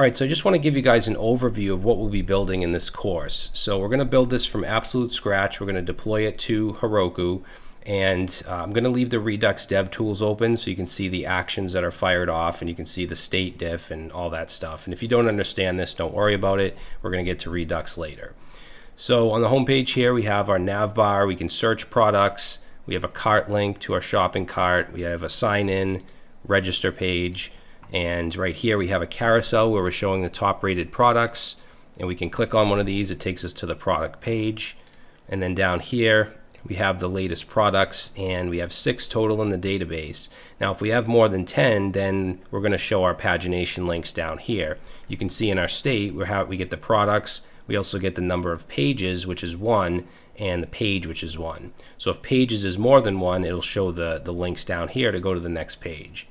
Alright, so I just want to give you guys an overview of what we'll be building in this course. So we're going to build this from absolute scratch. We're going to deploy it to Heroku, and I'm going to leave the Redux dev tools open so you can see the actions that are fired off, and you can see the state diff and all that stuff. And if you don't understand this, don't worry about it. We're going to get to Redux later. So on the home page here, we have our nav bar. We can search products. We have a cart link to our shopping cart. We have a sign in, register page. And right here we have a carousel where we're showing the top rated products, and we can click on one of these. It takes us to the product page. And then down here we have the latest products, and we have 6 total in the database. Now if we have more than 10, then we're going to show our pagination links down here. You can see in our state we get the products. We also get the number of pages, which is 1, and the page, which is 1. So if pages is more than 1, it'll show the links down here to go to the next page.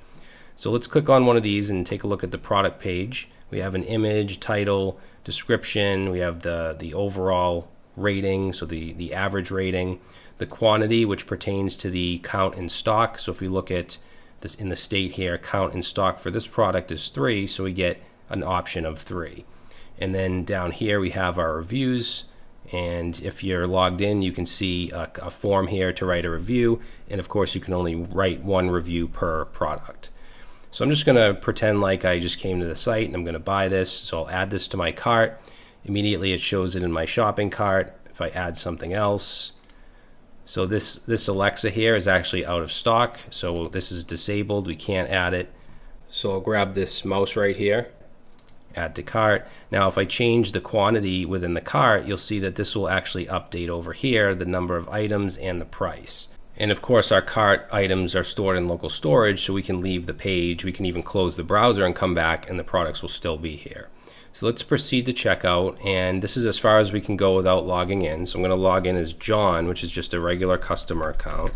So let's click on one of these and take a look at the product page. We have an image, title, description. We have the overall rating, so the average rating, the quantity, which pertains to the count in stock. So if we look at this in the state here, count in stock for this product is 3, so we get an option of 3. And then down here we have our reviews. And if you're logged in, you can see a form here to write a review. And of course, you can only write 1 review per product. So I'm just going to pretend like I just came to the site and I'm going to buy this. So I'll add this to my cart. Immediately it shows it in my shopping cart. If I add something else, so this Alexa here is actually out of stock. So this is disabled. We can't add it. So I'll grab this mouse right here, add to cart. Now if I change the quantity within the cart, you'll see that this will actually update over here, the number of items and the price. And of course our cart items are stored in local storage, so we can leave the page. We can even close the browser and come back and the products will still be here. So let's proceed to checkout, and this is as far as we can go without logging in. So I'm going to log in as John, which is just a regular customer account.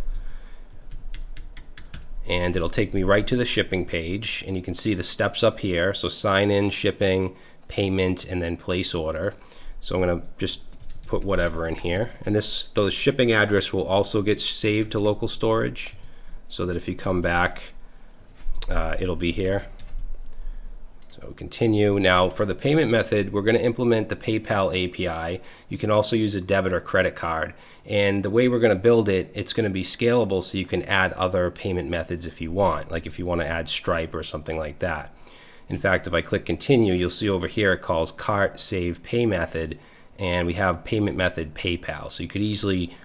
And it'll take me right to the shipping page, and you can see the steps up here. So sign in, shipping, payment, and then place order. So I'm going to just put whatever in here, and the shipping address will also get saved to local storage, so that if you come back, it'll be here. So continue. Now for the payment method, we're going to implement the PayPal API. You can also use a debit or credit card, and the way we're going to build it, it's going to be scalable, so you can add other payment methods if you want, like if you want to add Stripe or something like that. In fact, if I click continue, you'll see over here it calls cart save pay method, and we have payment method PayPal. So you could easily,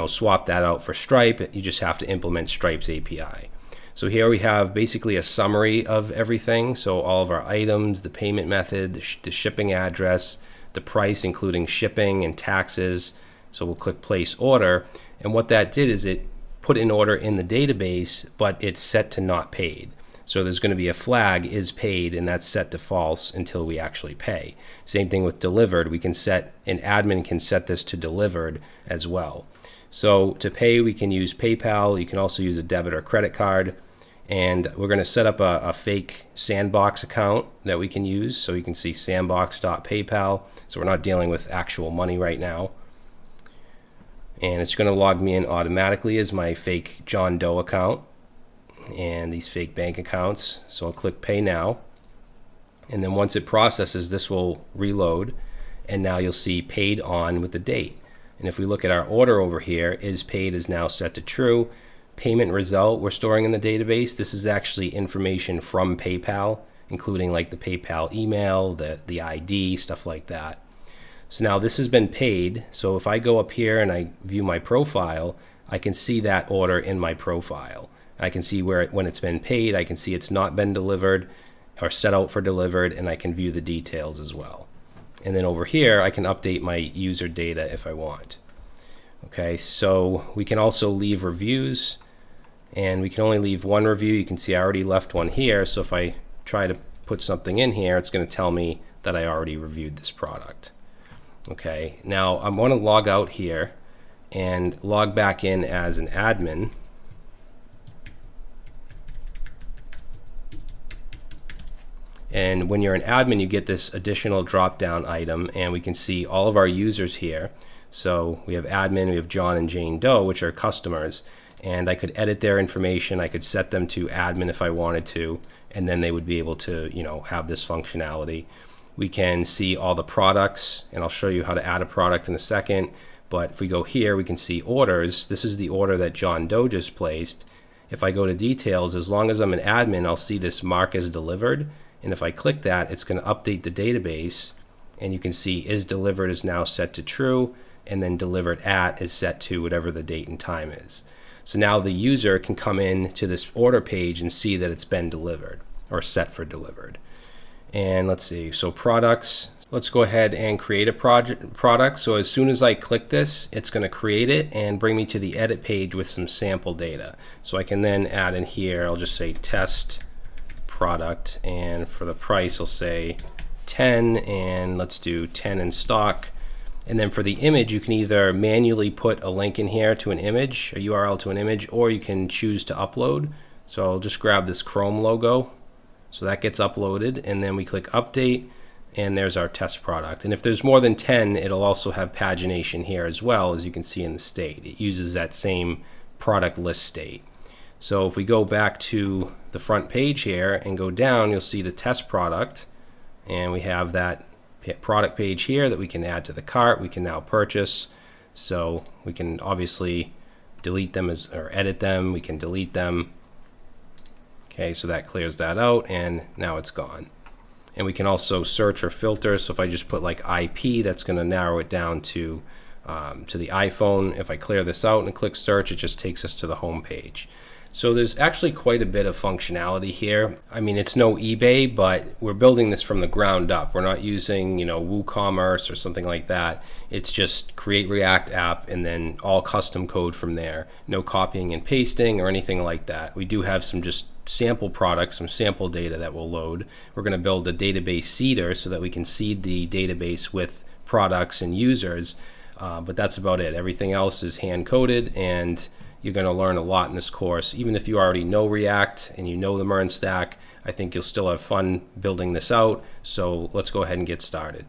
swap that out for Stripe. You just have to implement Stripe's API. So here we have basically a summary of everything. So all of our items, the payment method, the shipping address, the price, including shipping and taxes. So we'll click place order. And what that did is it put an order in the database, but it's set to not paid. So there's going to be a flag is paid, and that's set to false until we actually pay. Same thing with delivered. We can set, an admin can set this to delivered as well. So to pay, we can use PayPal. You can also use a debit or credit card. And we're going to set up a fake sandbox account that we can use. So you can see sandbox.paypal. So we're not dealing with actual money right now. And it's going to log me in automatically as my fake John Doe account and these fake bank accounts. So I'll click pay now, and then once it processes, this will reload, and now you'll see paid on with the date. And if we look at our order over here, is paid is now set to true. Payment result we're storing in the database. This is actually information from PayPal, including like the PayPal email, the ID, stuff like that. So now this has been paid. So if I go up here and I view my profile, I can see that order in my profile. I can see when it's been paid. I can see it's not been delivered or set out for delivered, and I can view the details as well. And then over here, I can update my user data if I want. Okay, so we can also leave reviews, and we can only leave 1 review. You can see I already left one here, so if I try to put something in here, it's going to tell me that I already reviewed this product. Okay, now I want to log out here and log back in as an admin. And when you're an admin, you get this additional drop-down item, and we can see all of our users here. So we have admin, we have John and Jane Doe, which are customers, and I could edit their information. I could set them to admin if I wanted to, and then they would be able to, have this functionality. We can see all the products, and I'll show you how to add a product in a second. But if we go here, we can see orders. This is the order that John Doe just placed. If I go to details, as long as I'm an admin, I'll see this mark as delivered. And if I click that, it's going to update the database. And you can see is delivered is now set to true, and then delivered at is set to whatever the date and time is. So now the user can come in to this order page and see that it's been delivered or set for delivered. And let's see, so products, let's go ahead and create a product. So as soon as I click this, it's going to create it and bring me to the edit page with some sample data. So I can then add in here, I'll just say test product, and for the price I'll say 10, and let's do 10 in stock. And then for the image, you can either manually put a link in here to an image, a URL to an image, or you can choose to upload. So I'll just grab this Chrome logo. So that gets uploaded, and then we click update, and there's our test product. And if there's more than 10, it'll also have pagination here as well, as you can see in the state. It uses that same product list state. So if we go back to the front page here and go down, you'll see the test product, and we have that product page here that we can add to the cart. We can now purchase. So we can obviously delete them or edit them. We can delete them. Okay, so that clears that out, and now it's gone. And we can also search or filter. So if I just put like IP, that's going to narrow it down to the iPhone. If I clear this out and click search, it just takes us to the home page. So there's actually quite a bit of functionality here. I mean, it's no eBay, but we're building this from the ground up. We're not using, WooCommerce or something like that. It's just create React app and then all custom code from there. No copying and pasting or anything like that. We do have some just sample products, some sample data that will load. We're going to build a database seeder so that we can seed the database with products and users. But that's about it. Everything else is hand-coded, and you're going to learn a lot in this course. Even if you already know React and you know the MERN stack, I think you'll still have fun building this out. So let's go ahead and get started.